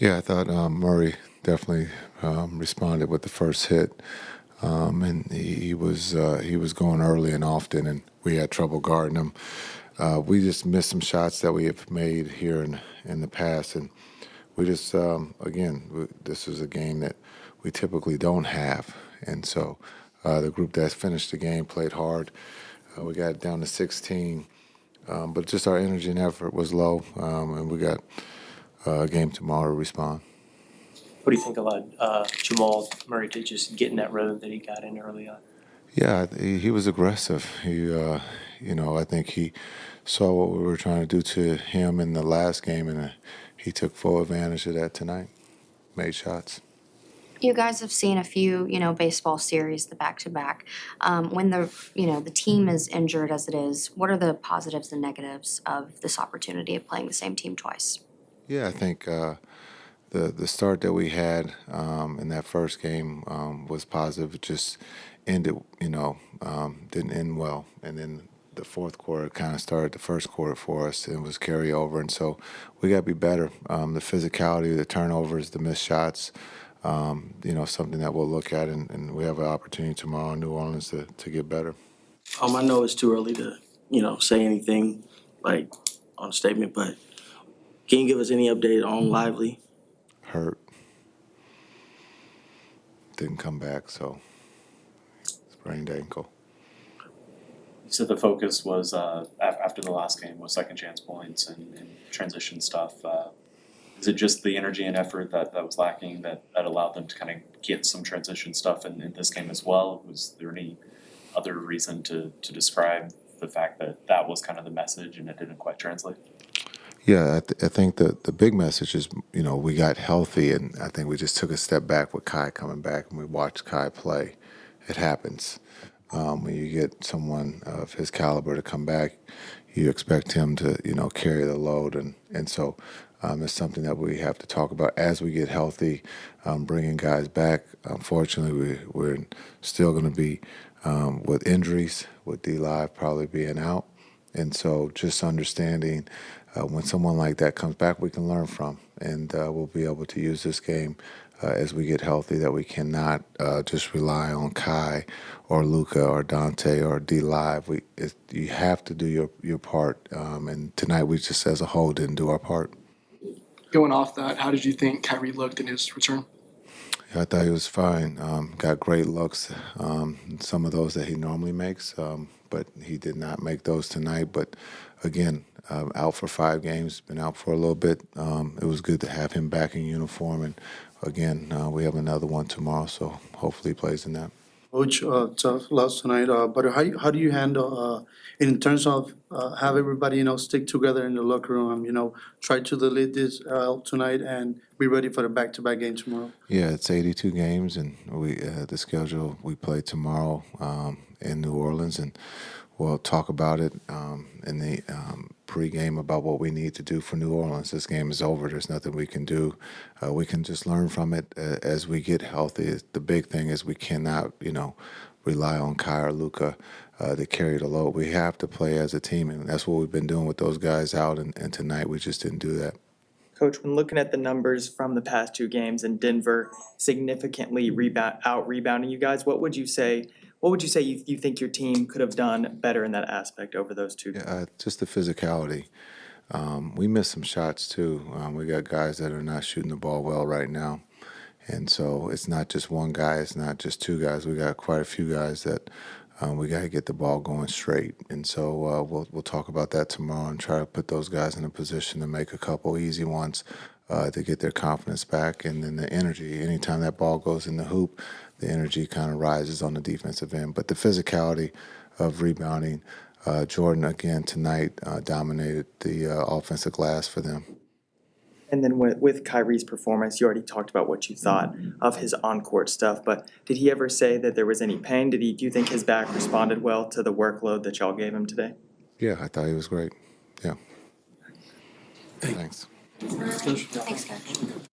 Yeah, I thought Murray definitely responded with the first hit, and he was going early and often, and we had trouble guarding him. We just missed some shots that we have made here in the past, and we just this is a game that we typically don't have, and so the group that finished the game played hard. We got down to 16, but just our energy and effort was low, and we got a game tomorrow to respond. What do you think about Jamal Murray to just get in that rhythm that he got in early on? Yeah, he was aggressive. I think he saw what we were trying to do to him in the last game, and he took full advantage of that tonight. Made shots. You guys have seen a few, baseball series, the back-to-back. When the team is injured as it is, what are the positives and negatives of this opportunity of playing the same team twice? Yeah, I think the start that we had in that first game was positive. It just ended, didn't end well, and then the fourth quarter kind of started the first quarter for us, and it was carryover, and so we got to be better. The physicality, the turnovers, the missed shots, something that we'll look at, and we have an opportunity tomorrow in New Orleans to get better. I know it's too early to, say anything like on a statement, but can you give us any update on Lively? Hurt. Didn't come back, so sprained ankle. So the focus was after the last game was second chance points and transition stuff. Is it just the energy and effort that was lacking that allowed them to kind of get some transition stuff in this game as well? Was there any other reason to describe the fact that was kind of the message and it didn't quite translate? Yeah, I think the big message is, we got healthy, and I think we just took a step back with Kai coming back, and we watched Kai play. It happens. When you get someone of his caliber to come back, you expect him to, carry the load, and so it's something that we have to talk about as we get healthy, bringing guys back. Unfortunately, we're still going to be with injuries, with D-Live probably being out, and so just understanding when someone like that comes back, we can learn from, and we'll be able to use this game as we get healthy, that we cannot just rely on Kai or Luka or Dante or D-Live. You have to do your part, and tonight we just as a whole didn't do our part. Going off that, how did you think Kyrie looked in his return? Yeah, I thought he was fine. Got great looks, some of those that he normally makes, but he did not make those tonight. But again, out for 5 games, been out for a little bit. It was good to have him back in uniform, and again, we have another one tomorrow, so hopefully he plays in that. Coach, tough loss tonight, but how do you handle in terms of have everybody stick together in the locker room, try to delete this tonight and be ready for the back-to-back game tomorrow? Yeah, it's 82 games, and we the schedule we play tomorrow in New Orleans, and we'll talk about it in the pregame about what we need to do for New Orleans. This game is over. There's nothing we can do. We can just learn from it as we get healthy. The big thing is we cannot, rely on Kai or Luka to carry the load. We have to play as a team, and that's what we've been doing with those guys out, and tonight we just didn't do that. Coach, when looking at the numbers from the past 2 games and Denver significantly out-rebounding you guys, what would you say you think your team could have done better in that aspect over those 2 games? Yeah, just the physicality. We missed some shots too. We got guys that are not shooting the ball well right now, and so it's not just one guy. It's not just 2 guys. We got quite a few guys that we got to get the ball going straight, and so we'll talk about that tomorrow and try to put those guys in a position to make a couple easy ones to get their confidence back, and then the energy. Anytime that ball goes in the hoop, the energy kind of rises on the defensive end. But the physicality of rebounding, Jordan again tonight dominated the offensive glass for them. And then with Kyrie's performance, you already talked about what you thought of his on-court stuff, but did he ever say that there was any pain? Do you think his back responded well to the workload that y'all gave him today? Yeah, I thought he was great. Yeah. Thanks. Thanks, Coach.